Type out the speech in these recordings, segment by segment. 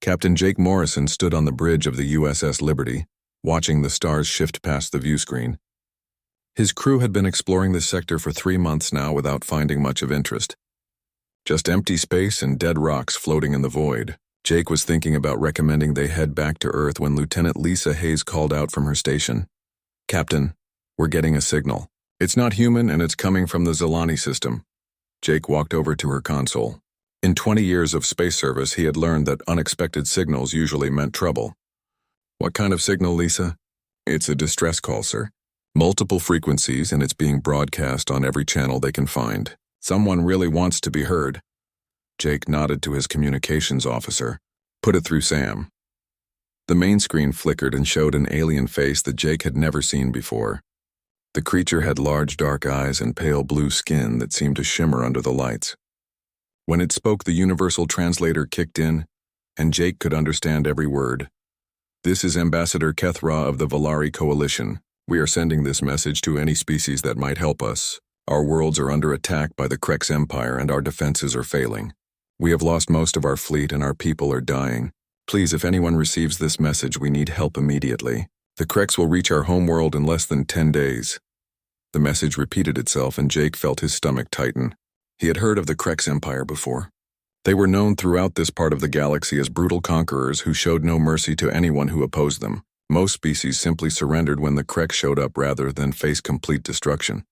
Captain Jake Morrison stood on the bridge of the USS Liberty, watching the stars shift past the view screen. His crew had been exploring this sector for 3 months now without finding much of interest. Just empty space and dead rocks floating in the void. Jake was thinking about recommending they head back to Earth when Lieutenant Lisa Hayes called out from her station. "Captain, we're getting a signal. It's not human and it's coming from the Zilani system." Jake walked over to her console. In 20 years of space service, he had learned that unexpected signals usually meant trouble. "What kind of signal, Lisa?" "It's a distress call, sir. Multiple frequencies, and it's being broadcast on every channel they can find. Someone really wants to be heard." Jake nodded to his communications officer. "Put it through Sam." The main screen flickered and showed an alien face that Jake had never seen before. The creature had large dark eyes and pale blue skin that seemed to shimmer under the lights. When it spoke, the universal translator kicked in, and Jake could understand every word. "This is Ambassador Kethra of the Valari Coalition. We are sending this message to any species that might help us. Our worlds are under attack by the Krex Empire and our defenses are failing. We have lost most of our fleet and our people are dying. Please, if anyone receives this message, we need help immediately. The Krex will reach our homeworld in less than 10 days. The message repeated itself and Jake felt his stomach tighten. He had heard of the Krex Empire before. They were known throughout this part of the galaxy as brutal conquerors who showed no mercy to anyone who opposed them. Most species simply surrendered when the Krex showed up rather than face complete destruction.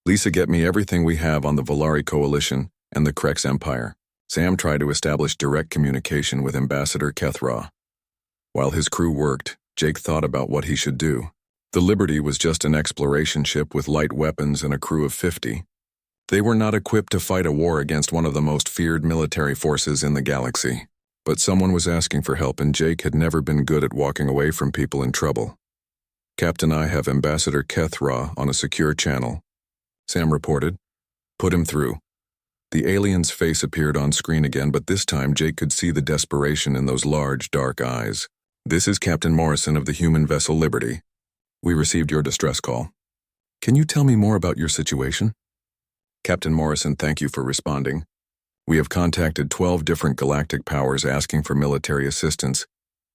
"Lisa, get me everything we have on the Valari Coalition and the Krex Empire." Sam tried to establish direct communication with Ambassador Kethra. While his crew worked, Jake thought about what he should do. The Liberty was just an exploration ship with light weapons and a crew of 50. They were not equipped to fight a war against one of the most feared military forces in the galaxy. But someone was asking for help and Jake had never been good at walking away from people in trouble. "Captain, I have Ambassador Kethra on a secure channel," Sam reported. "Put him through." The alien's face appeared on screen again, but this time Jake could see the desperation in those large, dark eyes. "This is Captain Morrison of the human vessel Liberty. We received your distress call. Can you tell me more about your situation?" "Captain Morrison, thank you for responding. We have contacted 12 different galactic powers asking for military assistance,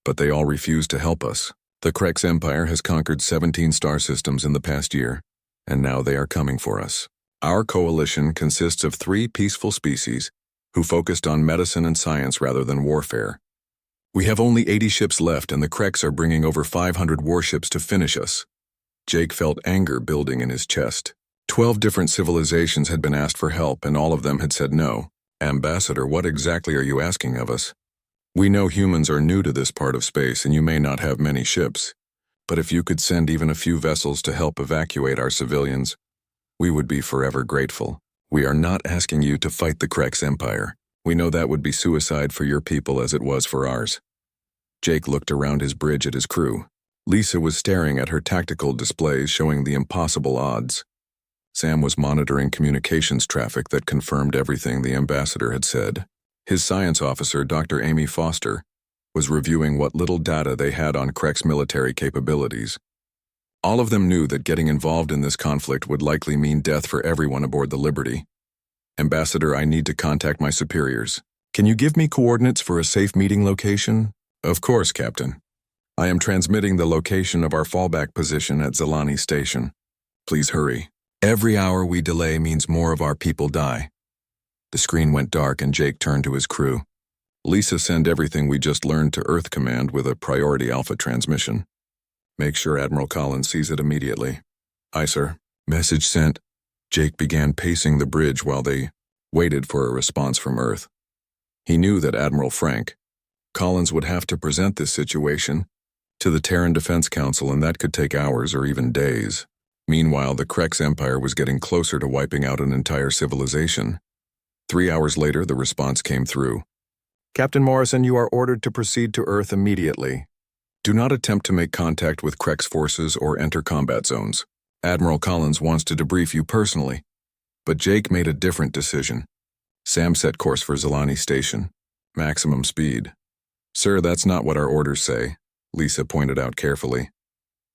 but they all refuse to help us. The Krex Empire has conquered 17 star systems in the past year, and now they are coming for us. Our coalition consists of 3 peaceful species who focused on medicine and science rather than warfare. We have only 80 ships left, and the Krex are bringing over 500 warships to finish us." Jake felt anger building in his chest. 12 different civilizations had been asked for help, and all of them had said no. "Ambassador, what exactly are you asking of us? We know humans are new to this part of space, and you may not have many ships. But if you could send even a few vessels to help evacuate our civilians, we would be forever grateful. We are not asking you to fight the Krex Empire. We know that would be suicide for your people as it was for ours." Jake looked around his bridge at his crew. Lisa was staring at her tactical displays showing the impossible odds. Sam was monitoring communications traffic that confirmed everything the ambassador had said. His science officer, Dr. Amy Foster, was reviewing what little data they had on Krex military capabilities. All of them knew that getting involved in this conflict would likely mean death for everyone aboard the Liberty. "Ambassador, I need to contact my superiors. Can you give me coordinates for a safe meeting location?" "Of course, Captain. I am transmitting the location of our fallback position at Zilani Station. Please hurry. Every hour we delay means more of our people die." The screen went dark and Jake turned to his crew. "Lisa, send everything we just learned to Earth Command with a priority alpha transmission. Make sure Admiral Collins sees it immediately." "Aye, sir." Message sent. Jake began pacing the bridge while they waited for a response from Earth. He knew that Admiral Frank Collins would have to present this situation to the Terran Defense Council, and that could take hours or even days. Meanwhile, the Krex Empire was getting closer to wiping out an entire civilization. 3 hours later, the response came through. "Captain Morrison, you are ordered to proceed to Earth immediately. Do not attempt to make contact with Krex forces or enter combat zones. Admiral Collins wants to debrief you personally." But Jake made a different decision. Sam set course for Zilani Station. Maximum speed. "Sir, that's not what our orders say," Lisa pointed out carefully.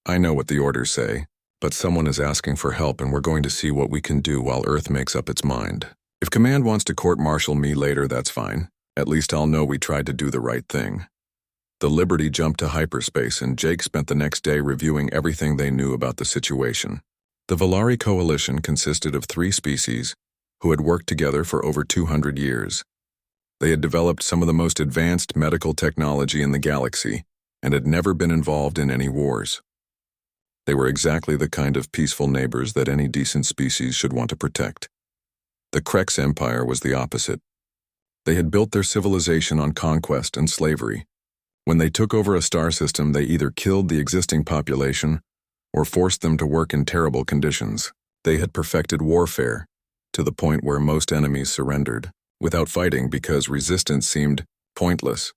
"I know what the orders say, but someone is asking for help and we're going to see what we can do while Earth makes up its mind. If Command wants to court-martial me later, that's fine. At least I'll know we tried to do the right thing. The Liberty jumped to hyperspace, and Jake spent the next day reviewing everything they knew about the situation. The Volari Coalition consisted of 3 species who had worked together for over 200 years. They had developed some of the most advanced medical technology in the galaxy and had never been involved in any wars. They were exactly the kind of peaceful neighbors that any decent species should want to protect. The Krex Empire was the opposite. They had built their civilization on conquest and slavery. When they took over a star system, they either killed the existing population or forced them to work in terrible conditions. They had perfected warfare to the point where most enemies surrendered without fighting because resistance seemed pointless.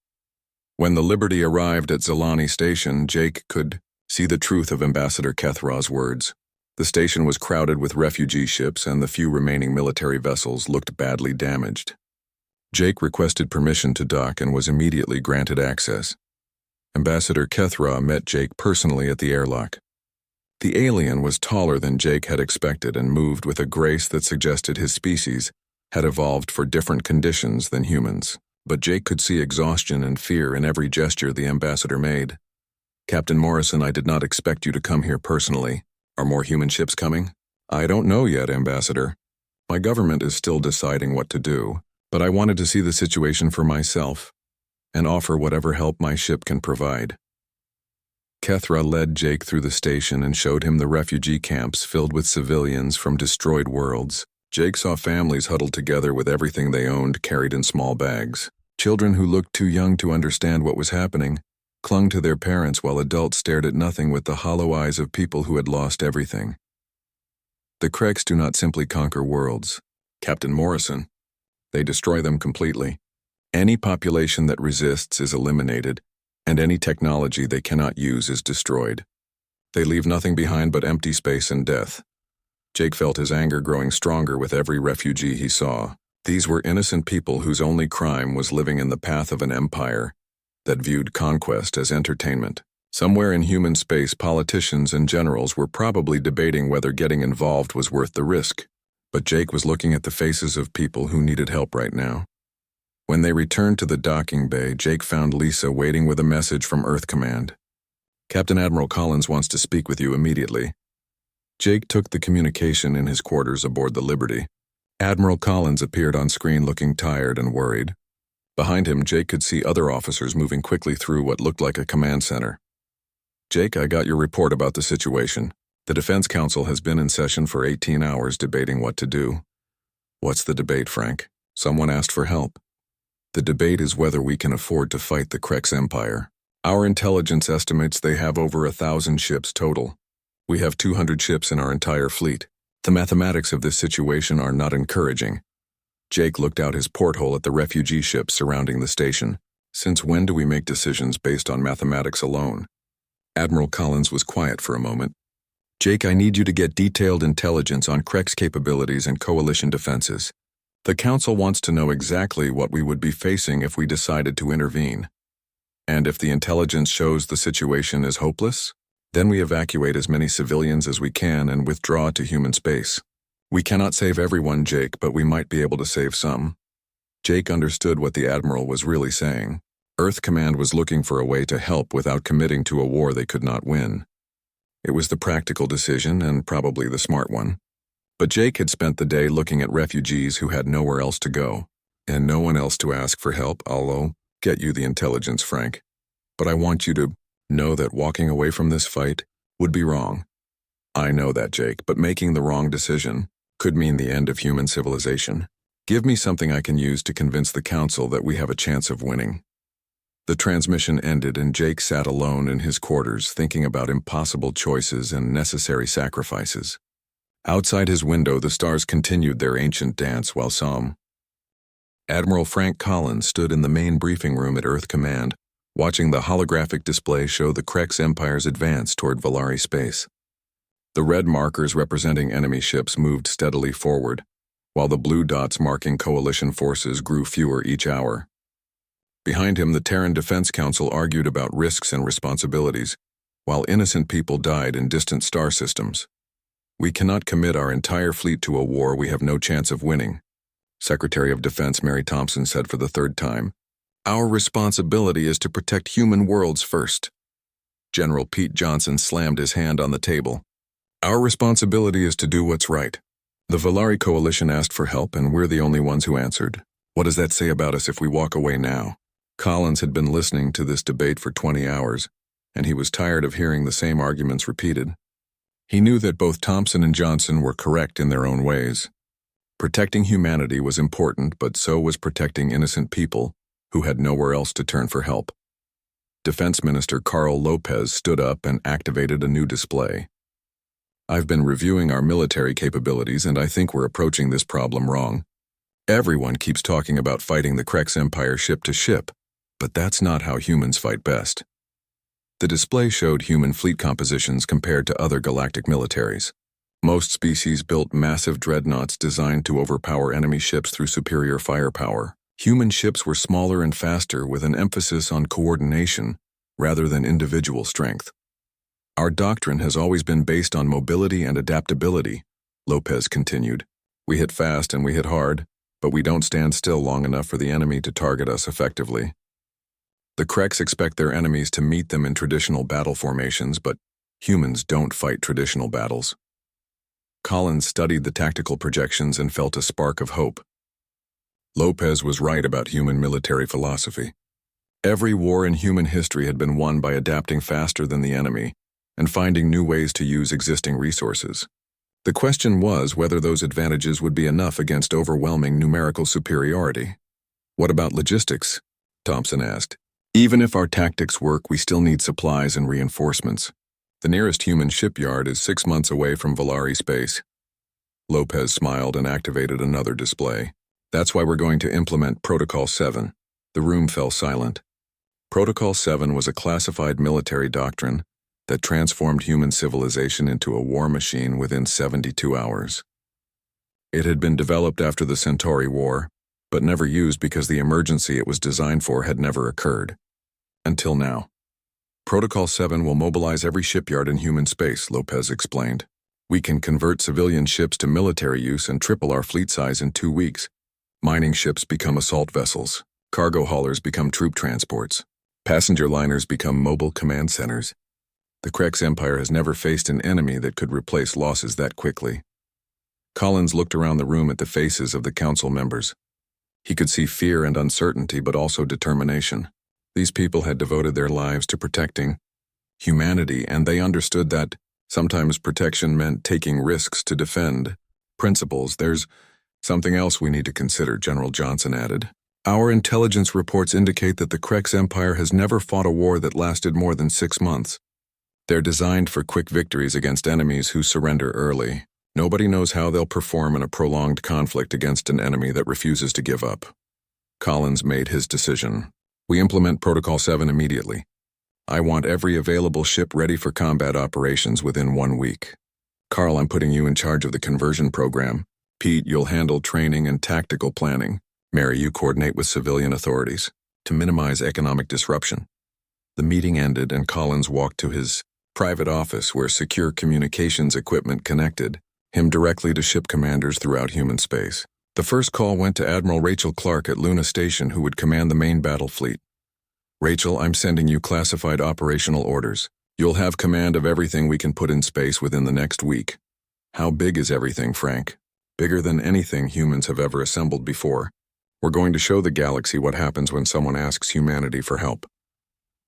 When the Liberty arrived at Zelani Station, Jake could see the truth of Ambassador Kethra's words. The station was crowded with refugee ships, and the few remaining military vessels looked badly damaged. Jake requested permission to dock and was immediately granted access. Ambassador Kethra met Jake personally at the airlock. The alien was taller than Jake had expected and moved with a grace that suggested his species had evolved for different conditions than humans, but Jake could see exhaustion and fear in every gesture the ambassador made. "Captain Morrison, I did not expect you to come here personally. Are more human ships coming?" "I don't know yet, Ambassador. My government is still deciding what to do, but I wanted to see the situation for myself and offer whatever help my ship can provide." Kethra led Jake through the station and showed him the refugee camps filled with civilians from destroyed worlds. Jake saw families huddled together with everything they owned carried in small bags. Children who looked too young to understand what was happening clung to their parents while adults stared at nothing with the hollow eyes of people who had lost everything. The Krex do not simply conquer worlds, Captain Morrison. They destroy them completely. Any population that resists is eliminated, and any technology they cannot use is destroyed. They leave nothing behind but empty space and death. Jake felt his anger growing stronger with every refugee he saw. These were innocent people whose only crime was living in the path of an empire that viewed conquest as entertainment. Somewhere in human space, politicians and generals were probably debating whether getting involved was worth the risk. But Jake was looking at the faces of people who needed help right now. When they returned to the docking bay, Jake found Lisa waiting with a message from Earth Command. "Captain Admiral Collins wants to speak with you immediately." Jake took the communication in his quarters aboard the Liberty. Admiral Collins appeared on screen looking tired and worried. Behind him, Jake could see other officers moving quickly through what looked like a command center. "Jake, I got your report about the situation. The Defense Council has been in session for 18 hours debating what to do." "What's the debate, Frank?" "Someone asked for help." "The debate is whether we can afford to fight the Krex Empire. Our intelligence estimates they have over 1,000 ships total. We have 200 ships in our entire fleet. The mathematics of this situation are not encouraging." Jake looked out his porthole at the refugee ships surrounding the station. "Since when do we make decisions based on mathematics alone?" Admiral Collins was quiet for a moment. "Jake, I need you to get detailed intelligence on Krex capabilities and coalition defenses. The Council wants to know exactly what we would be facing if we decided to intervene. And if the intelligence shows the situation is hopeless, then we evacuate as many civilians as we can and withdraw to human space. We cannot save everyone, Jake, but we might be able to save some." Jake understood what the Admiral was really saying. Earth Command was looking for a way to help without committing to a war they could not win. It was the practical decision and probably the smart one. But Jake had spent the day looking at refugees who had nowhere else to go, and no one else to ask for help. "I'll get you the intelligence, Frank. But I want you to know that walking away from this fight would be wrong." "I know that, Jake, but making the wrong decision could mean the end of human civilization. Give me something I can use to convince the Council that we have a chance of winning." The transmission ended and Jake sat alone in his quarters thinking about impossible choices and necessary sacrifices. Outside his window, the stars continued their ancient dance while Admiral Frank Collins stood in the main briefing room at Earth Command, watching the holographic display show the Krex Empire's advance toward Volari space. The red markers representing enemy ships moved steadily forward, while the blue dots marking coalition forces grew fewer each hour. Behind him, the Terran Defense Council argued about risks and responsibilities, while innocent people died in distant star systems. "We cannot commit our entire fleet to a war we have no chance of winning. Secretary of Defense Mary Thompson said for the third time. Our responsibility is to protect human worlds first. General Pete Johnson slammed his hand on the table. Our responsibility is to do what's right. The Valari Coalition asked for help, and we're the only ones who answered. What does that say about us if we walk away now? Collins had been listening to this debate for 20 hours, and he was tired of hearing the same arguments repeated. He knew that both Thompson and Johnson were correct in their own ways. Protecting humanity was important, but so was protecting innocent people who had nowhere else to turn for help. Defense Minister Carl Lopez stood up and activated a new display. I've been reviewing our military capabilities, and I think we're approaching this problem wrong. Everyone keeps talking about fighting the Krex Empire ship to ship, but that's not how humans fight best. The display showed human fleet compositions compared to other galactic militaries. Most species built massive dreadnoughts designed to overpower enemy ships through superior firepower. Human ships were smaller and faster, with an emphasis on coordination rather than individual strength. Our doctrine has always been based on mobility and adaptability, Lopez continued. We hit fast and we hit hard, but we don't stand still long enough for the enemy to target us effectively. The Krex expect their enemies to meet them in traditional battle formations, but humans don't fight traditional battles. Collins studied the tactical projections and felt a spark of hope. Lopez was right about human military philosophy. Every war in human history had been won by adapting faster than the enemy and finding new ways to use existing resources. The question was whether those advantages would be enough against overwhelming numerical superiority. What about logistics? Thompson asked. Even if our tactics work, we still need supplies and reinforcements. The nearest human shipyard is 6 months away from Valari space. Lopez smiled and activated another display. That's why we're going to implement Protocol 7. The room fell silent. Protocol 7 was a classified military doctrine that transformed human civilization into a war machine within 72 hours. It had been developed after the Centauri War, but never used because the emergency it was designed for had never occurred. Until now. Protocol 7 will mobilize every shipyard in human space, Lopez explained. We can convert civilian ships to military use and triple our fleet size in 2 weeks. Mining ships become assault vessels. Cargo haulers become troop transports. Passenger liners become mobile command centers. The Krex Empire has never faced an enemy that could replace losses that quickly. Collins looked around the room at the faces of the council members. He could see fear and uncertainty, but also determination. These people had devoted their lives to protecting humanity, and they understood that sometimes protection meant taking risks to defend principles. There's something else we need to consider, General Johnson added. Our intelligence reports indicate that the Krex Empire has never fought a war that lasted more than 6 months. They're designed for quick victories against enemies who surrender early. Nobody knows how they'll perform in a prolonged conflict against an enemy that refuses to give up. Collins made his decision. We implement Protocol 7 immediately. I want every available ship ready for combat operations within 1 week. Carl, I'm putting you in charge of the conversion program. Pete, you'll handle training and tactical planning. Mary, you coordinate with civilian authorities to minimize economic disruption. The meeting ended and Collins walked to his private office where secure communications equipment connected him directly to ship commanders throughout human space. The first call went to Admiral Rachel Clark at Luna Station, who would command the main battle fleet. Rachel, I'm sending you classified operational orders. You'll have command of everything we can put in space within the next week. How big is everything, Frank? Bigger than anything humans have ever assembled before. We're going to show the galaxy what happens when someone asks humanity for help.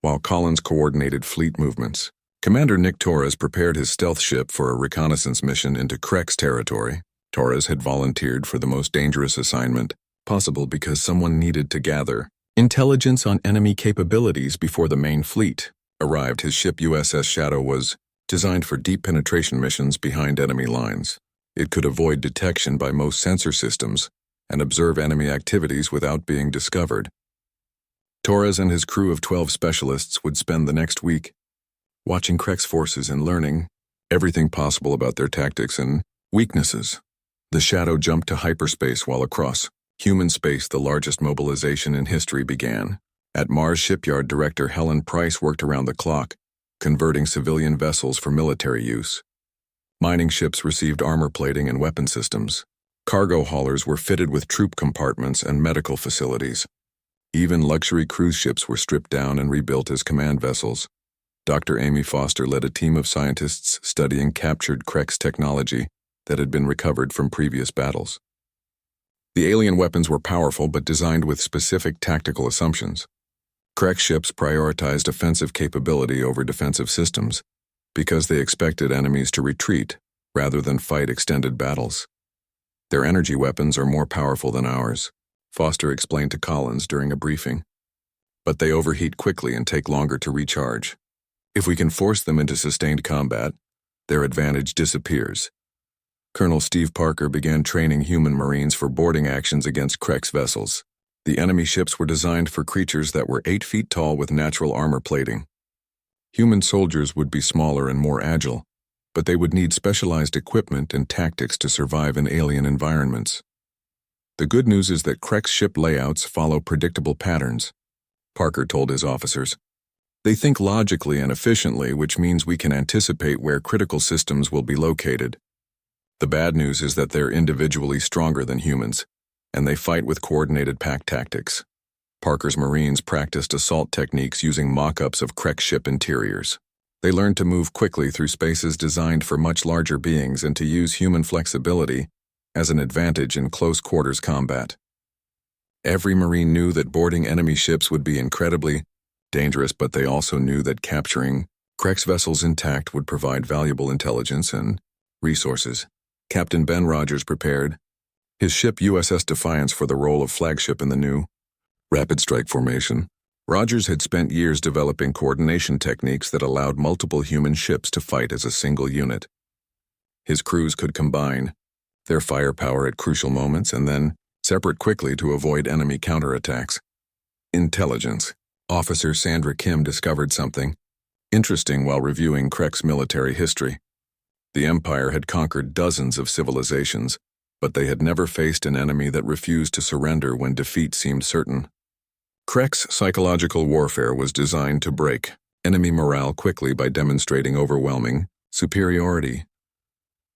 While Collins coordinated fleet movements, Commander Nick Torres prepared his stealth ship for a reconnaissance mission into Krex territory. Torres had volunteered for the most dangerous assignment possible because someone needed to gather intelligence on enemy capabilities before the main fleet arrived. His ship USS Shadow was designed for deep penetration missions behind enemy lines. It could avoid detection by most sensor systems and observe enemy activities without being discovered. Torres and his crew of 12 specialists would spend the next week watching Krex forces and learning everything possible about their tactics and weaknesses. The Shadow jumped to hyperspace while across human space the largest mobilization in history began. At Mars Shipyard, Director Helen Price worked around the clock, converting civilian vessels for military use. Mining ships received armor plating and weapon systems. Cargo haulers were fitted with troop compartments and medical facilities. Even luxury cruise ships were stripped down and rebuilt as command vessels. Dr. Amy Foster led a team of scientists studying captured Krex technology that had been recovered from previous battles. The alien weapons were powerful but designed with specific tactical assumptions. Krex ships prioritized offensive capability over defensive systems because they expected enemies to retreat rather than fight extended battles. Their energy weapons are more powerful than ours, Foster explained to Collins during a briefing. But they overheat quickly and take longer to recharge. If we can force them into sustained combat, their advantage disappears. Colonel Steve Parker began training human Marines for boarding actions against Krex vessels. The enemy ships were designed for creatures that were 8 feet tall with natural armor plating. Human soldiers would be smaller and more agile, but they would need specialized equipment and tactics to survive in alien environments. The good news is that Krex ship layouts follow predictable patterns, Parker told his officers. They think logically and efficiently, which means we can anticipate where critical systems will be located. The bad news is that they're individually stronger than humans, and they fight with coordinated pack tactics. Parker's Marines practiced assault techniques using mock-ups of Krex ship interiors. They learned to move quickly through spaces designed for much larger beings and to use human flexibility as an advantage in close-quarters combat. Every Marine knew that boarding enemy ships would be incredibly dangerous, but they also knew that capturing Krex vessels intact would provide valuable intelligence and resources. Captain Ben Rogers prepared his ship USS Defiance for the role of flagship in the new rapid strike formation. Rogers had spent years developing coordination techniques that allowed multiple human ships to fight as a single unit. His crews could combine their firepower at crucial moments and then separate quickly to avoid enemy counterattacks. Intelligence. Officer Sandra Kim discovered something interesting while reviewing Krex military history. The Empire had conquered dozens of civilizations, but they had never faced an enemy that refused to surrender when defeat seemed certain. Krex psychological warfare was designed to break enemy morale quickly by demonstrating overwhelming superiority.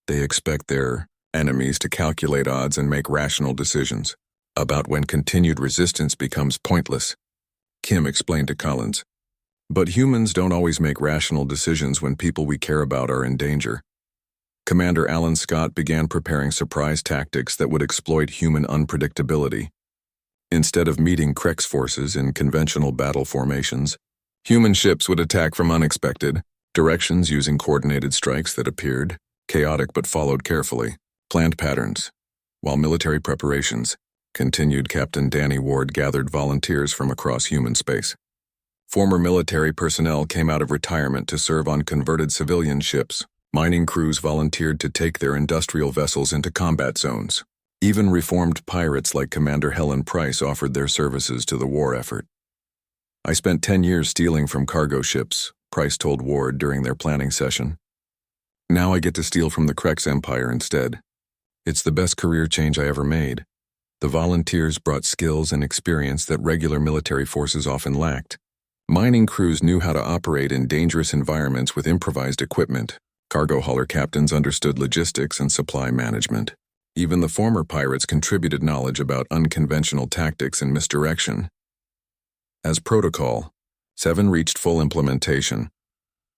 They expect their enemies to calculate odds and make rational decisions about when continued resistance becomes pointless, Kim explained to Collins. But humans don't always make rational decisions when people we care about are in danger. Commander Alan Scott began preparing surprise tactics that would exploit human unpredictability. Instead of meeting Krex forces in conventional battle formations, human ships would attack from unexpected directions using coordinated strikes that appeared chaotic but followed carefully. Planned patterns. While military preparations continued, Captain Danny Ward gathered volunteers from across human space. Former military personnel came out of retirement to serve on converted civilian ships. Mining crews volunteered to take their industrial vessels into combat zones. Even reformed pirates like Commander Helen Price offered their services to the war effort. I spent 10 years stealing from cargo ships, Price told Ward during their planning session. Now I get to steal from the Krex Empire instead. It's the best career change I ever made. The volunteers brought skills and experience that regular military forces often lacked. Mining crews knew how to operate in dangerous environments with improvised equipment. Cargo hauler captains understood logistics and supply management. Even the former pirates contributed knowledge about unconventional tactics and misdirection. As Protocol 7 reached full implementation,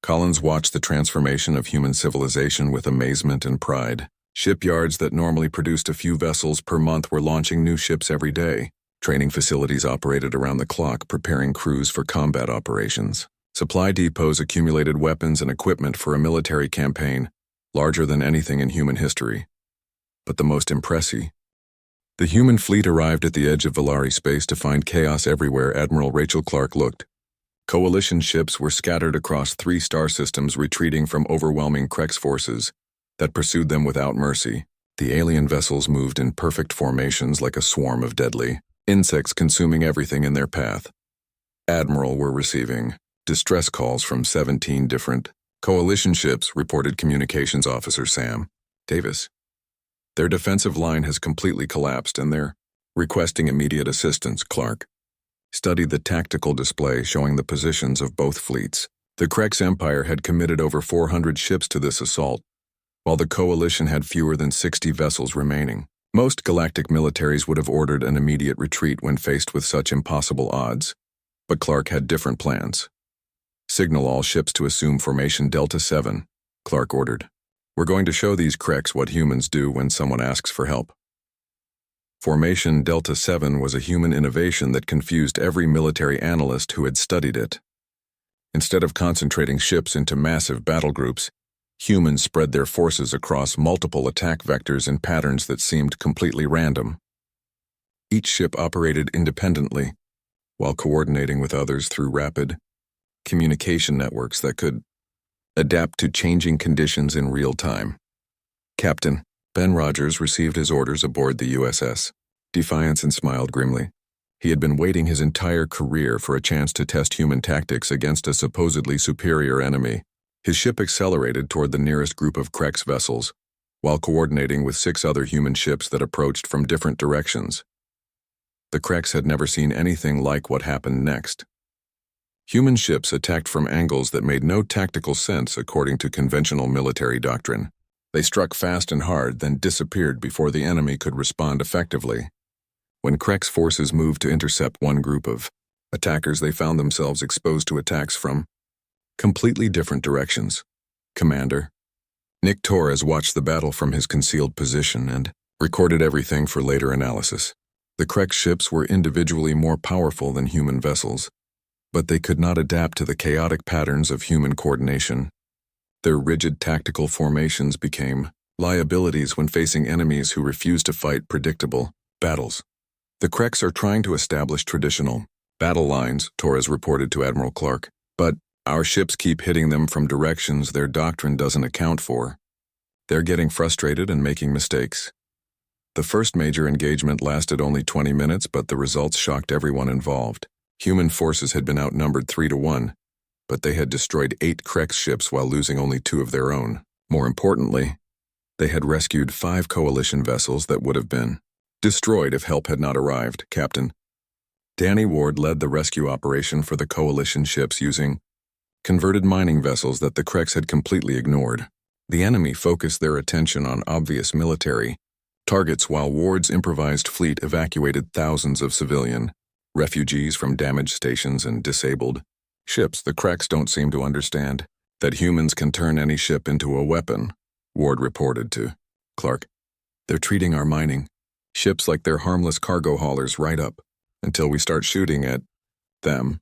Collins watched the transformation of human civilization with amazement and pride. Shipyards that normally produced a few vessels per month were launching new ships every day. Training facilities operated around the clock, preparing crews for combat operations. Supply depots accumulated weapons and equipment for a military campaign, larger than anything in human history. But the most impressive. The human fleet arrived at the edge of Valari space to find chaos everywhere. Admiral Rachel Clark looked. Coalition ships were scattered across 3 star systems, retreating from overwhelming Krex forces that pursued them without mercy. The alien vessels moved in perfect formations like a swarm of deadly insects, consuming everything in their path. Admiral were receiving distress calls from 17 different coalition ships, reported Communications Officer Sam Davis. Their defensive line has completely collapsed and they're requesting immediate assistance. Clark studied the tactical display showing the positions of both fleets. The Krex Empire had committed over 400 ships to this assault, while the coalition had fewer than 60 vessels remaining. Most galactic militaries would have ordered an immediate retreat when faced with such impossible odds, but Clark had different plans. "Signal all ships to assume formation Delta 7, Clark ordered. "We're going to show these creks what humans do when someone asks for help." Formation Delta 7 was a human innovation that confused every military analyst who had studied it. Instead of concentrating ships into massive battle groups, humans spread their forces across multiple attack vectors in patterns that seemed completely random. Each ship operated independently, while coordinating with others through rapid communication networks that could adapt to changing conditions in real time. Captain Ben Rogers received his orders aboard the USS Defiance and smiled grimly. He had been waiting his entire career for a chance to test human tactics against a supposedly superior enemy. His ship accelerated toward the nearest group of Kreks vessels, while coordinating with 6 other human ships that approached from different directions. The Kreks had never seen anything like what happened next. Human ships attacked from angles that made no tactical sense according to conventional military doctrine. They struck fast and hard, then disappeared before the enemy could respond effectively. When Kreks forces moved to intercept one group of attackers, they found themselves exposed to attacks from completely different directions. Commander Nick Torres watched the battle from his concealed position and recorded everything for later analysis. The Kreks ships were individually more powerful than human vessels, but they could not adapt to the chaotic patterns of human coordination. Their rigid tactical formations became liabilities when facing enemies who refused to fight predictable battles. "The Kreks are trying to establish traditional battle lines," Torres reported to Admiral Clark, "but our ships keep hitting them from directions their doctrine doesn't account for. They're getting frustrated and making mistakes." The first major engagement lasted only 20 minutes, but the results shocked everyone involved. Human forces had been outnumbered 3-1, but they had destroyed 8 Kreks ships while losing only 2 of their own. More importantly, they had rescued 5 coalition vessels that would have been destroyed if help had not arrived. Captain Danny Ward led the rescue operation for the coalition ships using converted mining vessels that the Kreks had completely ignored. The enemy focused their attention on obvious military targets while Ward's improvised fleet evacuated thousands of civilian refugees from damaged stations and disabled ships. "The Kreks don't seem to understand that humans can turn any ship into a weapon," Ward reported to Clark. "They're treating our mining ships like they're harmless cargo haulers right up until we start shooting at them."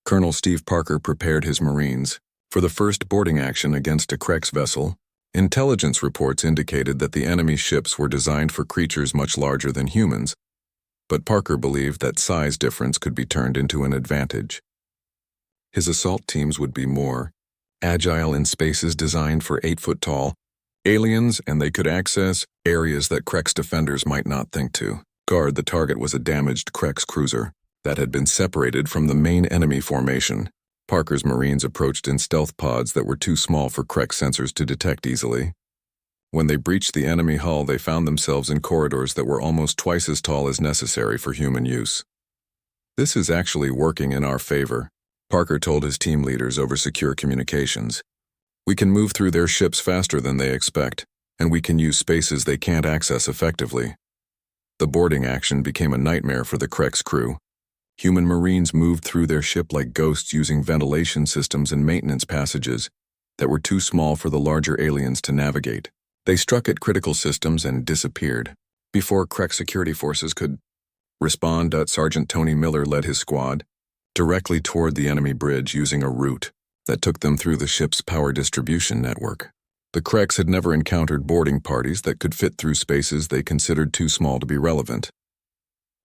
Colonel Steve Parker prepared his Marines for the first boarding action against a Kreks vessel. Intelligence reports indicated that the enemy ships were designed for creatures much larger than humans, but Parker believed that size difference could be turned into an advantage. His assault teams would be more agile in spaces designed for 8-foot-tall aliens, and they could access areas that Kreks defenders might not think to guard. The target was a damaged Kreks cruiser that had been separated from the main enemy formation. Parker's Marines approached in stealth pods that were too small for Kreks sensors to detect easily. When they breached the enemy hull, they found themselves in corridors that were almost twice as tall as necessary for human use. "This is actually working in our favor," Parker told his team leaders over secure communications. "We can move through their ships faster than they expect, and we can use spaces they can't access effectively." The boarding action became a nightmare for the Kreks crew. Human Marines moved through their ship like ghosts using ventilation systems and maintenance passages that were too small for the larger aliens to navigate. They struck at critical systems and disappeared. Before Kreks security forces could respond, Sergeant Tony Miller led his squad directly toward the enemy bridge using a route that took them through the ship's power distribution network. The Kreks had never encountered boarding parties that could fit through spaces they considered too small to be relevant.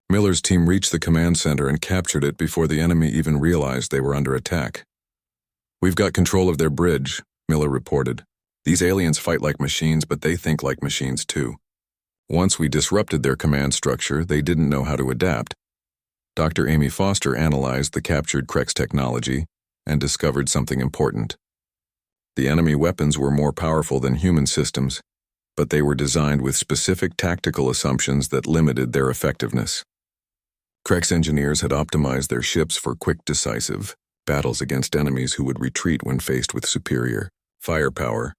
Miller's team reached the command center and captured it before the enemy even realized they were under attack. "We've got control of their bridge," Miller reported. "These aliens fight like machines, but they think like machines too. Once we disrupted their command structure, they didn't know how to adapt." Dr. Amy Foster analyzed the captured Kreks technology and discovered something important. The enemy weapons were more powerful than human systems, but they were designed with specific tactical assumptions that limited their effectiveness. Kreks engineers had optimized their ships for quick, decisive battles against enemies who would retreat when faced with superior firepower.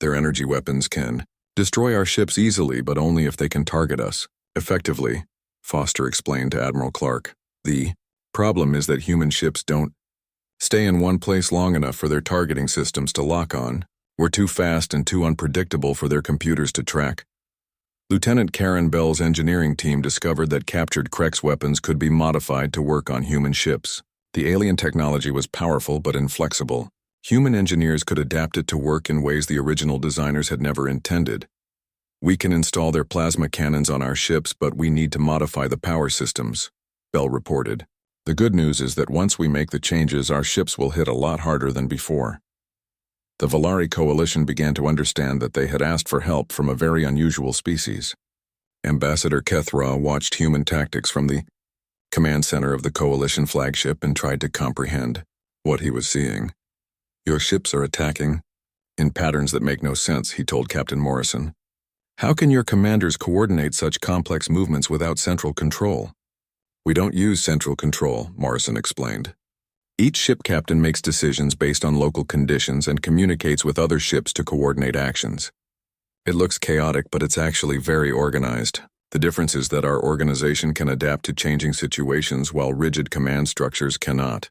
Their energy weapons can Destroy our ships easily, but only if they can target us effectively, Foster explained to Admiral Clark. The problem is that human ships don't stay in one place long enough for their targeting systems to lock on. We're too fast and too unpredictable for their computers to track. Lieutenant Karen Bell's engineering team discovered that captured Krex weapons could be modified to work on human ships. The alien technology was powerful but inflexible. Human engineers could adapt it to work in ways the original designers had never intended. We can install their plasma cannons on our ships, but we need to modify the power systems, Bell reported. The good news is that once we make the changes, our ships will hit a lot harder than before. The Valari coalition began to understand that they had asked for help from a very unusual species. Ambassador Kethra watched human tactics from the command center of the coalition flagship and tried to comprehend what he was seeing. Your ships are attacking in patterns that make no sense, he told Captain Morrison. How can your commanders coordinate such complex movements without central control? We don't use central control, Morrison explained. Each ship captain makes decisions based on local conditions and communicates with other ships to coordinate actions. It looks chaotic, but it's actually very organized. The difference is that our organization can adapt to changing situations while rigid command structures cannot.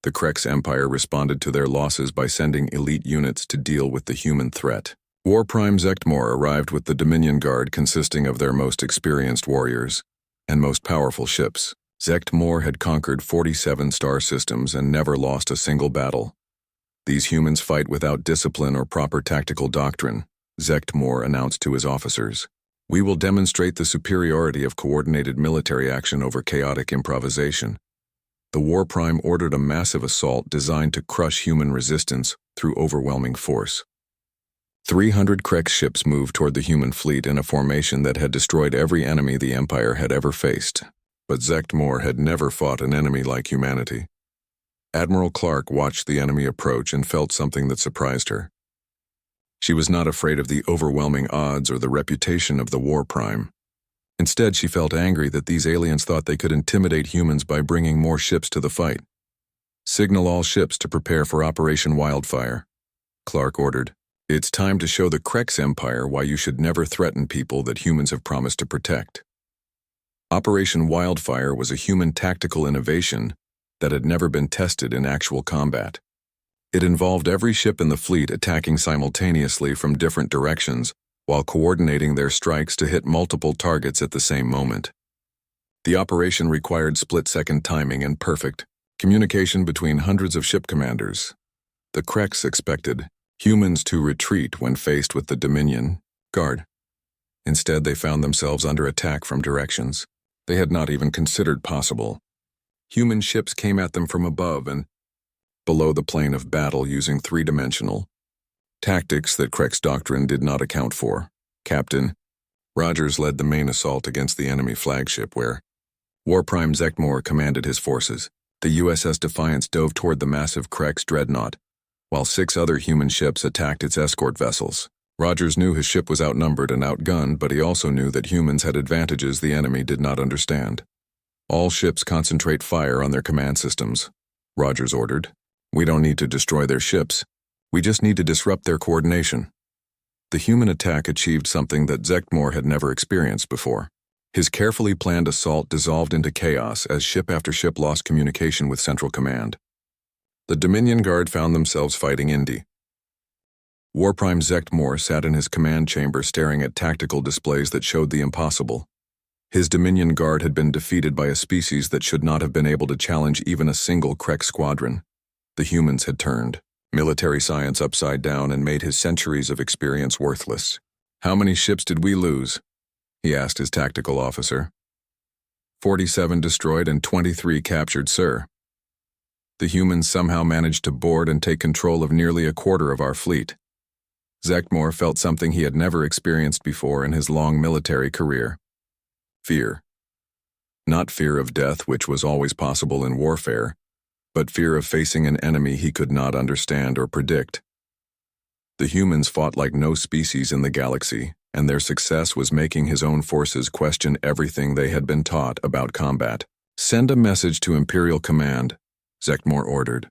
The Krex Empire responded to their losses by sending elite units to deal with the human threat. War Prime Zektmor arrived with the Dominion Guard consisting of their most experienced warriors and most powerful ships. Zektmor had conquered 47 star systems and never lost a single battle. These humans fight without discipline or proper tactical doctrine, Zektmor announced to his officers. We will demonstrate the superiority of coordinated military action over chaotic improvisation. The War Prime ordered a massive assault designed to crush human resistance through overwhelming force. 300 Krex ships moved toward the human fleet in a formation that had destroyed every enemy the Empire had ever faced. But Zektmor had never fought an enemy like humanity. Admiral Clark watched the enemy approach and felt something that surprised her. She was not afraid of the overwhelming odds or the reputation of the War Prime. Instead, she felt angry that these aliens thought they could intimidate humans by bringing more ships to the fight. Signal all ships to prepare for Operation Wildfire, Clark ordered. It's time to show the Krex Empire why you should never threaten people that humans have promised to protect. Operation Wildfire was a human tactical innovation that had never been tested in actual combat. It involved every ship in the fleet attacking simultaneously from different directions while coordinating their strikes to hit multiple targets at the same moment. The operation required split-second timing and perfect communication between hundreds of ship commanders. The Krex expected humans to retreat when faced with the Dominion Guard. Instead, they found themselves under attack from directions they had not even considered possible. Human ships came at them from above and below the plane of battle using three-dimensional tactics that Krex doctrine did not account for. Captain Rogers led the main assault against the enemy flagship where War Prime Zektmor commanded his forces. The USS Defiance dove toward the massive Krex dreadnought, while 6 other human ships attacked its escort vessels. Rogers knew his ship was outnumbered and outgunned, but he also knew that humans had advantages the enemy did not understand. All ships concentrate fire on their command systems, Rogers ordered. We don't need to destroy their ships. We just need to disrupt their coordination. The human attack achieved something that Zektmor had never experienced before. His carefully planned assault dissolved into chaos as ship after ship lost communication with Central Command. The Dominion Guard found themselves fighting Indy. War Prime Zektmor sat in his command chamber staring at tactical displays that showed the impossible. His Dominion Guard had been defeated by a species that should not have been able to challenge even a single Krex squadron. The humans had turned military science upside down and made his centuries of experience worthless. How many ships did we lose? He asked his tactical officer. 47 destroyed and 23 captured, sir. The humans somehow managed to board and take control of nearly a quarter of our fleet. Zektmor felt something he had never experienced before in his long military career. Fear. Not fear of death, which was always possible in warfare, but fear of facing an enemy he could not understand or predict. The humans fought like no species in the galaxy, and their success was making his own forces question everything they had been taught about combat. Send a message to Imperial Command, Zektmor ordered.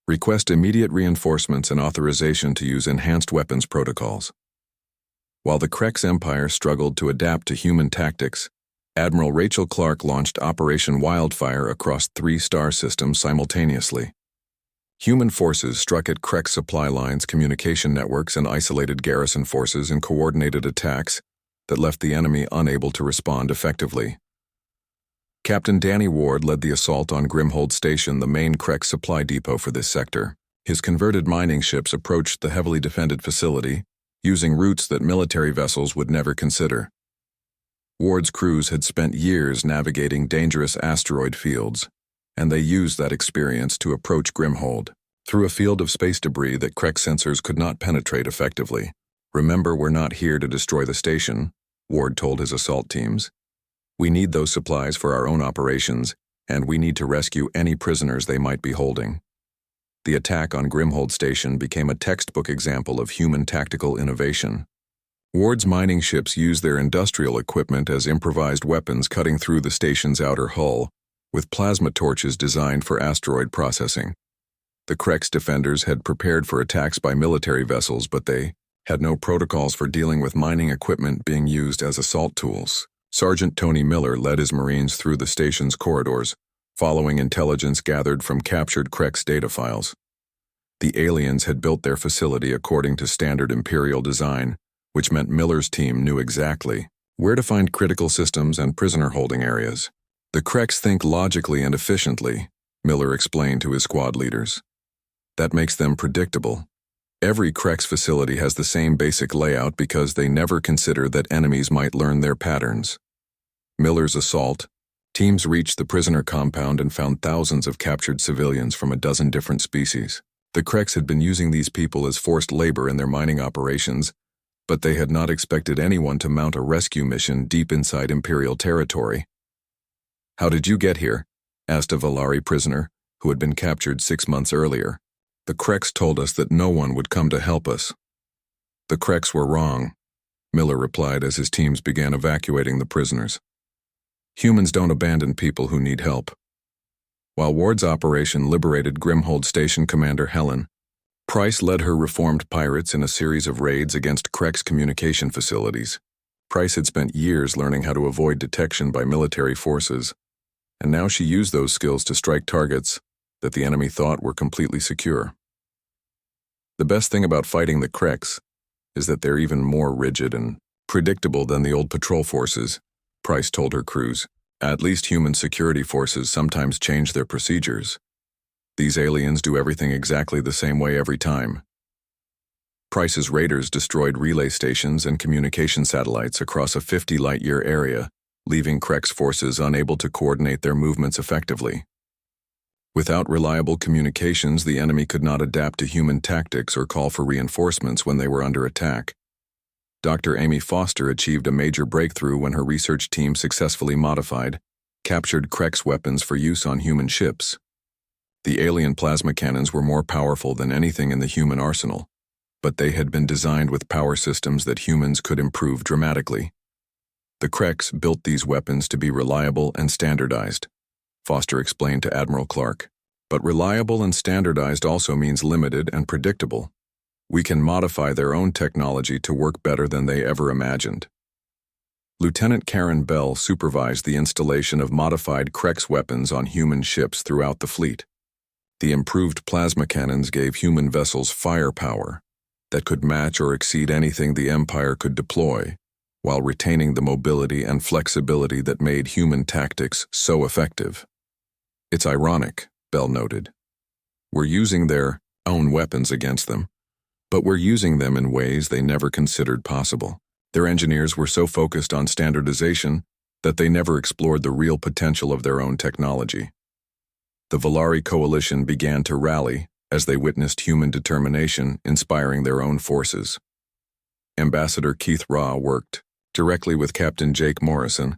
Request immediate reinforcements and authorization to use enhanced weapons protocols. While the Krex Empire struggled to adapt to human tactics, Admiral Rachel Clark launched Operation Wildfire across 3 star systems simultaneously. Human forces struck at Krex supply lines, communication networks, and isolated garrison forces in coordinated attacks that left the enemy unable to respond effectively. Captain Danny Ward led the assault on Grimhold Station, the main Krex supply depot for this sector. His converted mining ships approached the heavily defended facility, using routes that military vessels would never consider. Ward's crews had spent years navigating dangerous asteroid fields, and they used that experience to approach Grimhold through a field of space debris that Krex sensors could not penetrate effectively. "Remember, we're not here to destroy the station," Ward told his assault teams. "We need those supplies for our own operations, and we need to rescue any prisoners they might be holding." The attack on Grimhold Station became a textbook example of human tactical innovation. Ward's mining ships used their industrial equipment as improvised weapons, cutting through the station's outer hull with plasma torches designed for asteroid processing. The Krex defenders had prepared for attacks by military vessels, but they had no protocols for dealing with mining equipment being used as assault tools. Sergeant Tony Miller led his Marines through the station's corridors, following intelligence gathered from captured Krex data files. The aliens had built their facility according to standard Imperial design, which meant Miller's team knew exactly where to find critical systems and prisoner holding areas. "The Krex think logically and efficiently," Miller explained to his squad leaders. "That makes them predictable. Every Krex facility has the same basic layout because they never consider that enemies might learn their patterns." Miller's assault teams reached the prisoner compound and found thousands of captured civilians from a dozen different species. The Krex had been using these people as forced labor in their mining operations, but they had not expected anyone to mount a rescue mission deep inside Imperial territory. "How did you get here?" asked a Valari prisoner who had been captured 6 months earlier. "The Krex told us that no one would come to help us." "The Krex were wrong," Miller replied as his teams began evacuating the prisoners. "Humans don't abandon people who need help." While Ward's operation liberated Grimhold Station Commander Helen, Price led her reformed pirates in a series of raids against Krex communication facilities. Price had spent years learning how to avoid detection by military forces, and now she used those skills to strike targets that the enemy thought were completely secure. "The best thing about fighting the Krex is that they're even more rigid and predictable than the old patrol forces," Price told her crews. "At least human security forces sometimes change their procedures. These aliens do everything exactly the same way every time." Price's raiders destroyed relay stations and communication satellites across a 50 light-year area, leaving Krex forces unable to coordinate their movements effectively. Without reliable communications, the enemy could not adapt to human tactics or call for reinforcements when they were under attack. Dr. Amy Foster achieved a major breakthrough when her research team successfully modified, captured Krex weapons for use on human ships. The alien plasma cannons were more powerful than anything in the human arsenal, but they had been designed with power systems that humans could improve dramatically. The Krex built these weapons to be reliable and standardized, Foster explained to Admiral Clark. But reliable and standardized also means limited and predictable. We can modify their own technology to work better than they ever imagined. Lieutenant Karen Bell supervised the installation of modified Krex weapons on human ships throughout the fleet. The improved plasma cannons gave human vessels firepower that could match or exceed anything the Empire could deploy, while retaining the mobility and flexibility that made human tactics so effective. "It's ironic," Bell noted. "We're using their own weapons against them, but we're using them in ways they never considered possible. Their engineers were so focused on standardization that they never explored the real potential of their own technology." The Valari coalition began to rally as they witnessed human determination inspiring their own forces. Ambassador Keith Raw worked directly with Captain Jake Morrison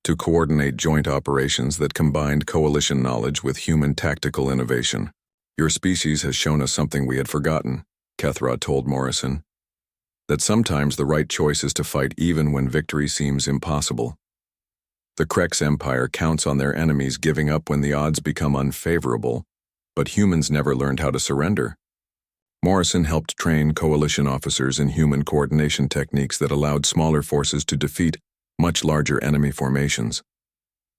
to coordinate joint operations that combined coalition knowledge with human tactical innovation. "Your species has shown us something we had forgotten," Kethra told Morrison. "That sometimes the right choice is to fight even when victory seems impossible. The Krex Empire counts on their enemies giving up when the odds become unfavorable, but humans never learned how to surrender." Morrison helped train coalition officers in human coordination techniques that allowed smaller forces to defeat much larger enemy formations.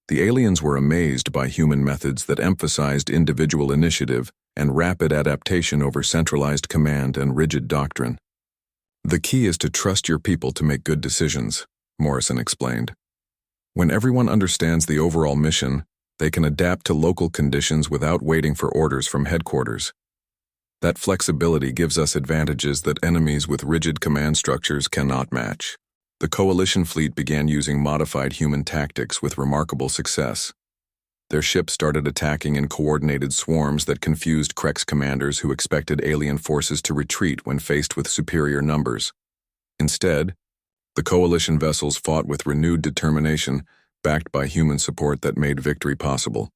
The aliens were amazed by human methods that emphasized individual initiative and rapid adaptation over centralized command and rigid doctrine. "The key is to trust your people to make good decisions," Morrison explained. "When everyone understands the overall mission, they can adapt to local conditions without waiting for orders from headquarters. That flexibility gives us advantages that enemies with rigid command structures cannot match." The coalition fleet began using modified human tactics with remarkable success. Their ships started attacking in coordinated swarms that confused Krek's commanders who expected alien forces to retreat when faced with superior numbers. Instead, the coalition vessels fought with renewed determination, backed by human support that made victory possible.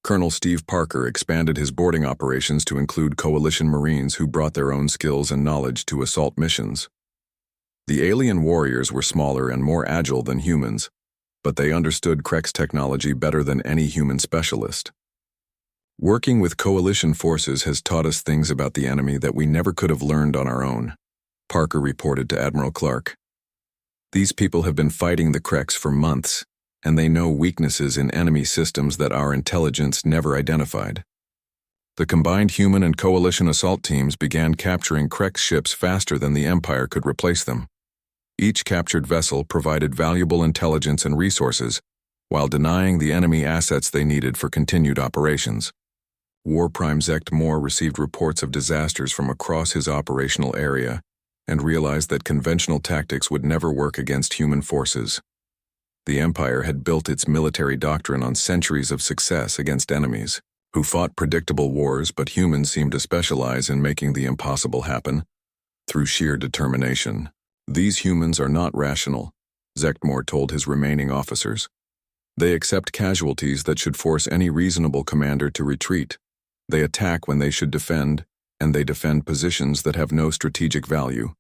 Colonel Steve Parker expanded his boarding operations to include coalition Marines who brought their own skills and knowledge to assault missions. The alien warriors were smaller and more agile than humans, but they understood Krek's technology better than any human specialist. "Working with coalition forces has taught us things about the enemy that we never could have learned on our own," Parker reported to Admiral Clark. "These people have been fighting the Kreks for months, and they know weaknesses in enemy systems that our intelligence never identified." The combined human and coalition assault teams began capturing Krek's ships faster than the Empire could replace them. Each captured vessel provided valuable intelligence and resources, while denying the enemy assets they needed for continued operations. War Prime Zect Moore received reports of disasters from across his operational area and realized that conventional tactics would never work against human forces. The Empire had built its military doctrine on centuries of success against enemies, who fought predictable wars, but humans seemed to specialize in making the impossible happen through sheer determination. "These humans are not rational," Zektmore told his remaining officers. "They accept casualties that should force any reasonable commander to retreat. They attack when they should defend, and they defend positions that have no strategic value.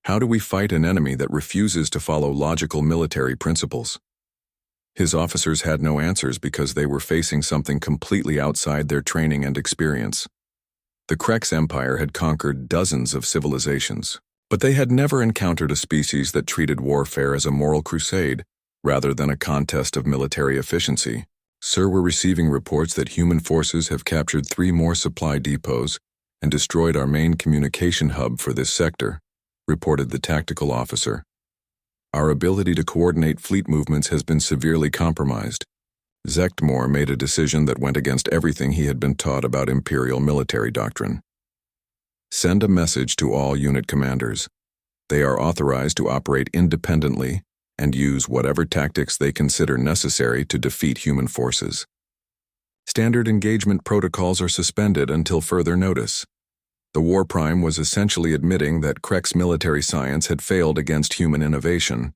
How do we fight an enemy that refuses to follow logical military principles?" His officers had no answers because they were facing something completely outside their training and experience. The Krek's empire had conquered dozens of civilizations, but they had never encountered a species that treated warfare as a moral crusade, rather than a contest of military efficiency. "Sir, we're receiving reports that human forces have captured 3 more supply depots and destroyed our main communication hub for this sector," reported the tactical officer. "Our ability to coordinate fleet movements has been severely compromised." Zektmore made a decision that went against everything he had been taught about Imperial military doctrine. "Send a message to all unit commanders. They are authorized to operate independently and use whatever tactics they consider necessary to defeat human forces. Standard engagement protocols are suspended until further notice." The War Prime was essentially admitting that Krek's military science had failed against human innovation.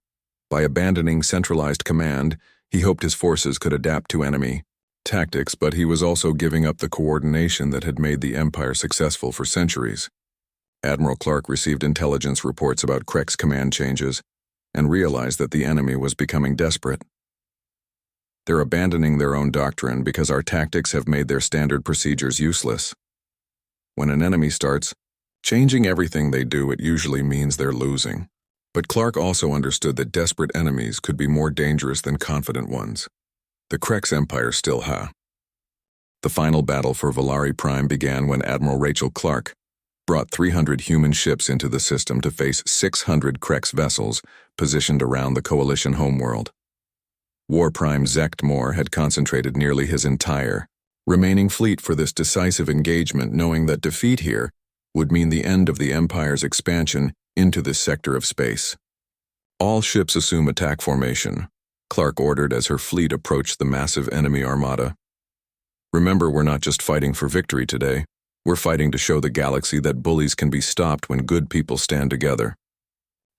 By abandoning centralized command, he hoped his forces could adapt to enemy tactics, but he was also giving up the coordination that had made the Empire successful for centuries. Admiral Clark received intelligence reports about Krek's command changes and realized that the enemy was becoming desperate. "They're abandoning their own doctrine because our tactics have made their standard procedures useless. When an enemy starts changing everything they do, it usually means they're losing." But Clark also understood that desperate enemies could be more dangerous than confident ones. The Krek's empire still had. The final battle for Valari Prime began when Admiral Rachel Clark brought 300 human ships into the system to face 600 Krek's vessels positioned around the Coalition homeworld. War Prime Zektmore had concentrated nearly his entire remaining fleet for this decisive engagement, knowing that defeat here would mean the end of the Empire's expansion into this sector of space. "All ships assume attack formation," Clark ordered as her fleet approached the massive enemy armada. "Remember, we're not just fighting for victory today. We're fighting to show the galaxy that bullies can be stopped when good people stand together."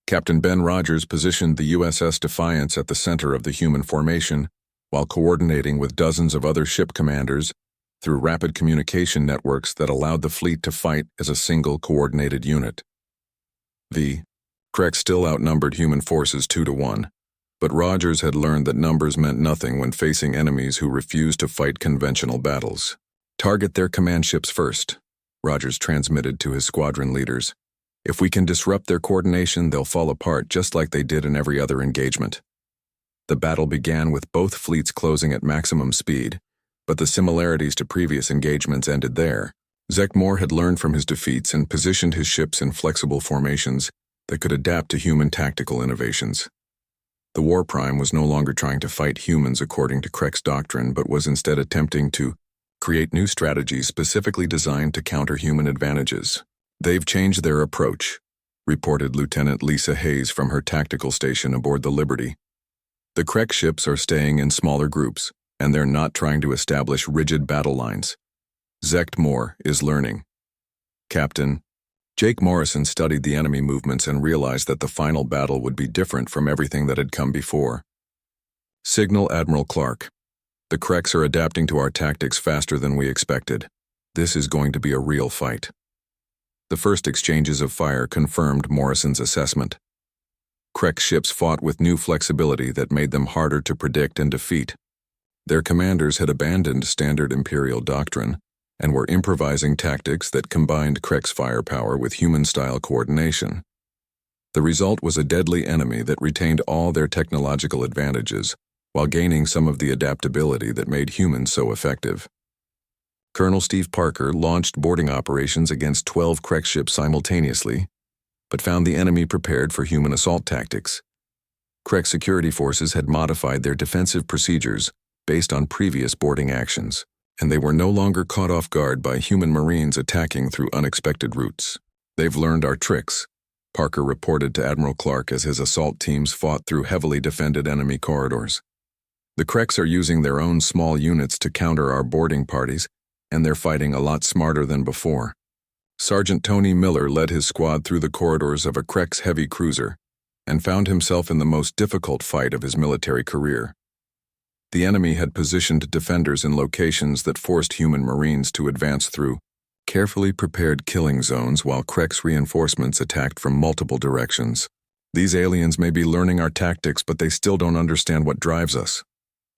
Captain Ben Rogers positioned the USS Defiance at the center of the human formation, while coordinating with dozens of other ship commanders through rapid communication networks that allowed the fleet to fight as a single coordinated unit. The Krek still outnumbered human forces 2-1, but Rogers had learned that numbers meant nothing when facing enemies who refused to fight conventional battles. "Target their command ships first," Rogers transmitted to his squadron leaders. If we can disrupt their coordination, they'll fall apart just like they did in every other engagement. The battle began with both fleets closing at maximum speed, but the similarities to previous engagements ended there. Zekmor had learned from his defeats and positioned his ships in flexible formations that could adapt to human tactical innovations. The War Prime was no longer trying to fight humans according to Krek's doctrine, but was instead attempting to create new strategies specifically designed to counter human advantages. "They've changed their approach," reported Lieutenant Lisa Hayes from her tactical station aboard the Liberty. "The Krek ships are staying in smaller groups, and they're not trying to establish rigid battle lines. Zekmor is learning." Captain Jake Morrison studied the enemy movements and realized that the final battle would be different from everything that had come before. "Signal Admiral Clark. The Kreks are adapting to our tactics faster than we expected. This is going to be a real fight." The first exchanges of fire confirmed Morrison's assessment. Krek ships fought with new flexibility that made them harder to predict and defeat. Their commanders had abandoned standard Imperial doctrine and were improvising tactics that combined Krek's firepower with human-style coordination. The result was a deadly enemy that retained all their technological advantages while gaining some of the adaptability that made humans so effective. Colonel Steve Parker launched boarding operations against 12 Krek ships simultaneously, but found the enemy prepared for human assault tactics. Krek security forces had modified their defensive procedures based on previous boarding actions, and they were no longer caught off guard by human Marines attacking through unexpected routes. "They've learned our tricks," Parker reported to Admiral Clark as his assault teams fought through heavily defended enemy corridors. "The Kreks are using their own small units to counter our boarding parties, and they're fighting a lot smarter than before." Sergeant Tony Miller led his squad through the corridors of a Krek's heavy cruiser and found himself in the most difficult fight of his military career. The enemy had positioned defenders in locations that forced human Marines to advance through carefully prepared killing zones while Krek's reinforcements attacked from multiple directions. "These aliens may be learning our tactics, but they still don't understand what drives us,"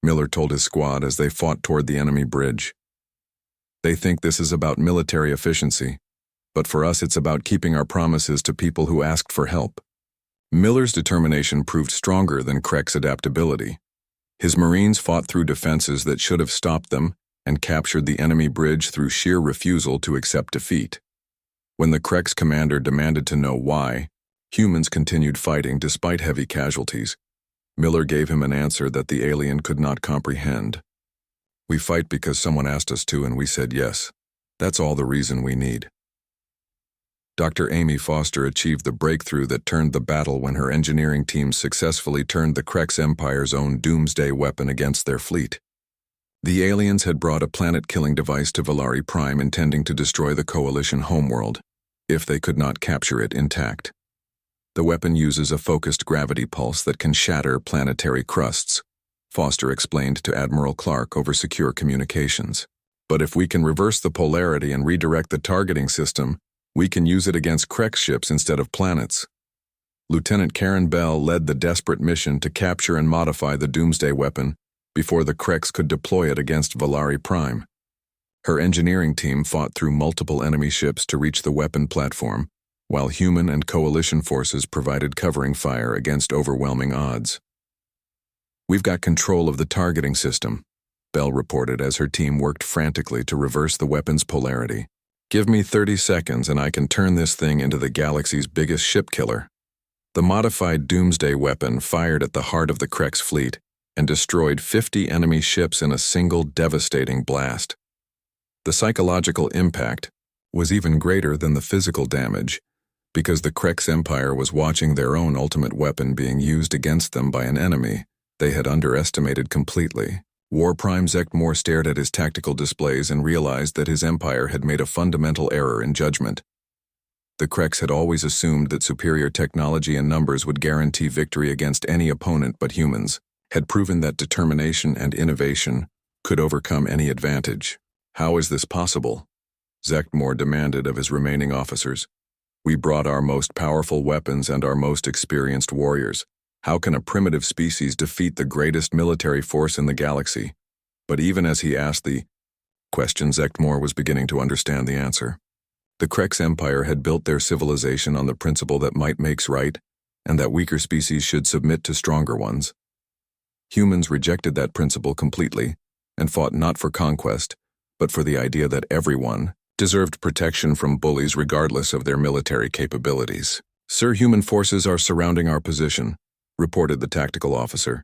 Miller told his squad as they fought toward the enemy bridge. "They think this is about military efficiency, but for us it's about keeping our promises to people who asked for help." Miller's determination proved stronger than Krek's adaptability. His Marines fought through defenses that should have stopped them and captured the enemy bridge through sheer refusal to accept defeat. When the Krek's commander demanded to know why, humans continued fighting despite heavy casualties. Miller gave him an answer that the alien could not comprehend. "We fight because someone asked us to and we said yes. That's all the reason we need." Dr. Amy Foster achieved the breakthrough that turned the battle when her engineering team successfully turned the Krek's Empire's own doomsday weapon against their fleet. The aliens had brought a planet-killing device to Valari Prime intending to destroy the Coalition homeworld, if they could not capture it intact. The weapon uses a focused gravity pulse that can shatter planetary crusts, Foster explained to Admiral Clark over secure communications. "But if we can reverse the polarity and redirect the targeting system, we can use it against Krek ships instead of planets." Lieutenant Karen Bell led the desperate mission to capture and modify the doomsday weapon before the Kreks could deploy it against Valari Prime. Her engineering team fought through multiple enemy ships to reach the weapon platform, while human and coalition forces provided covering fire against overwhelming odds. "We've got control of the targeting system," Bell reported as her team worked frantically to reverse the weapon's polarity. "Give me 30 seconds and I can turn this thing into the galaxy's biggest ship killer." The modified doomsday weapon fired at the heart of the Krek's fleet and destroyed 50 enemy ships in a single devastating blast. The psychological impact was even greater than the physical damage, because the Krek's empire was watching their own ultimate weapon being used against them by an enemy they had underestimated completely. War Prime Zekmor stared at his tactical displays and realized that his empire had made a fundamental error in judgment. The Kreks had always assumed that superior technology and numbers would guarantee victory against any opponent but humans, had proven that determination and innovation could overcome any advantage. "How is this possible?" Zekmor demanded of his remaining officers. "We brought our most powerful weapons and our most experienced warriors. How can a primitive species defeat the greatest military force in the galaxy?" But even as he asked the question, Zekmor was beginning to understand the answer. The Krex Empire had built their civilization on the principle that might makes right, and that weaker species should submit to stronger ones. Humans rejected that principle completely, and fought not for conquest, but for the idea that everyone deserved protection from bullies regardless of their military capabilities. "Sir, human forces are surrounding our position," reported the tactical officer.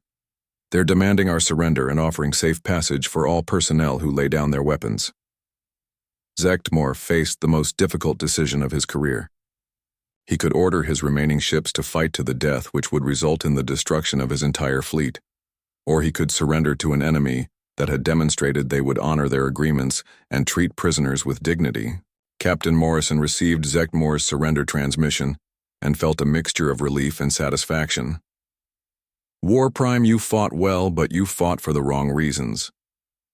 "They're demanding our surrender and offering safe passage for all personnel who lay down their weapons." Zektmore faced the most difficult decision of his career. He could order his remaining ships to fight to the death, which would result in the destruction of his entire fleet, or he could surrender to an enemy that had demonstrated they would honor their agreements and treat prisoners with dignity. Captain Morrison received Zektmore's surrender transmission and felt a mixture of relief and satisfaction. "War Prime, you fought well, but you fought for the wrong reasons.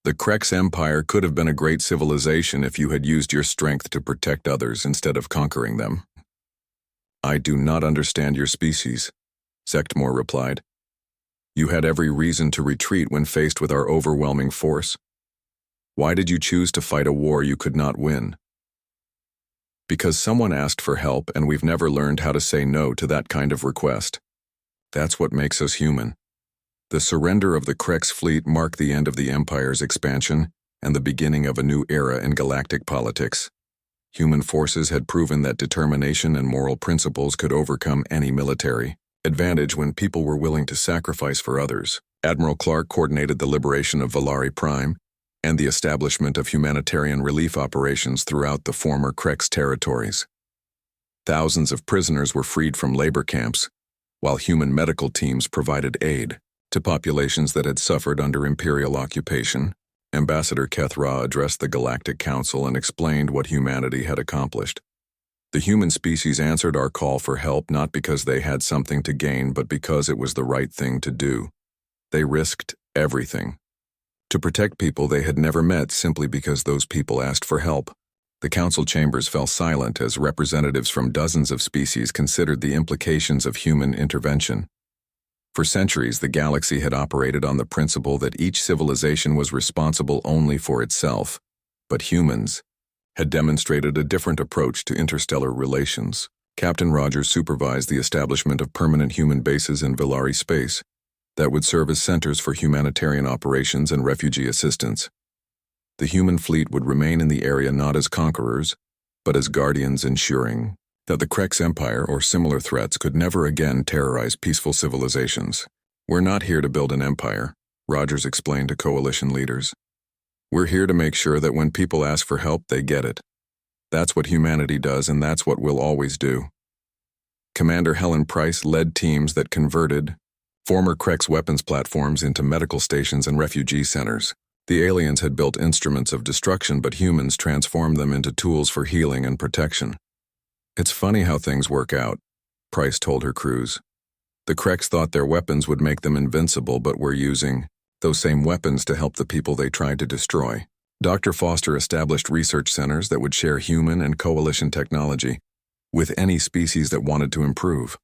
The Krex Empire could have been a great civilization if you had used your strength to protect others instead of conquering them." "I do not understand your species," Zektmore replied. "You had every reason to retreat when faced with our overwhelming force. Why did you choose to fight a war you could not win?" "Because someone asked for help and we've never learned how to say no to that kind of request. That's what makes us human." The surrender of the Krex fleet marked the end of the Empire's expansion and the beginning of a new era in galactic politics. Human forces had proven that determination and moral principles could overcome any military advantage when people were willing to sacrifice for others. Admiral Clark coordinated the liberation of Valari Prime and the establishment of humanitarian relief operations throughout the former Krex territories. Thousands of prisoners were freed from labor camps, while human medical teams provided aid to populations that had suffered under Imperial occupation. Ambassador Kethra addressed the Galactic Council and explained what humanity had accomplished. "The human species answered our call for help not because they had something to gain, but because it was the right thing to do. They risked everything to protect people they had never met simply because those people asked for help." The council chambers fell silent as representatives from dozens of species considered the implications of human intervention. For centuries, the galaxy had operated on the principle that each civilization was responsible only for itself, but humans had demonstrated a different approach to interstellar relations. Captain Rogers supervised the establishment of permanent human bases in Valari space that would serve as centers for humanitarian operations and refugee assistance. The human fleet would remain in the area not as conquerors, but as guardians, ensuring that the Krex Empire or similar threats could never again terrorize peaceful civilizations. "We're not here to build an empire," Rogers explained to coalition leaders. "We're here to make sure that when people ask for help, they get it. That's what humanity does, and that's what we'll always do." Commander Helen Price led teams that converted former Krex weapons platforms into medical stations and refugee centers. The aliens had built instruments of destruction, but humans transformed them into tools for healing and protection. "It's funny how things work out," Price told her crews. "The Krex thought their weapons would make them invincible, but we're using those same weapons to help the people they tried to destroy." Dr. Foster established research centers that would share human and coalition technology with any species that wanted to improve.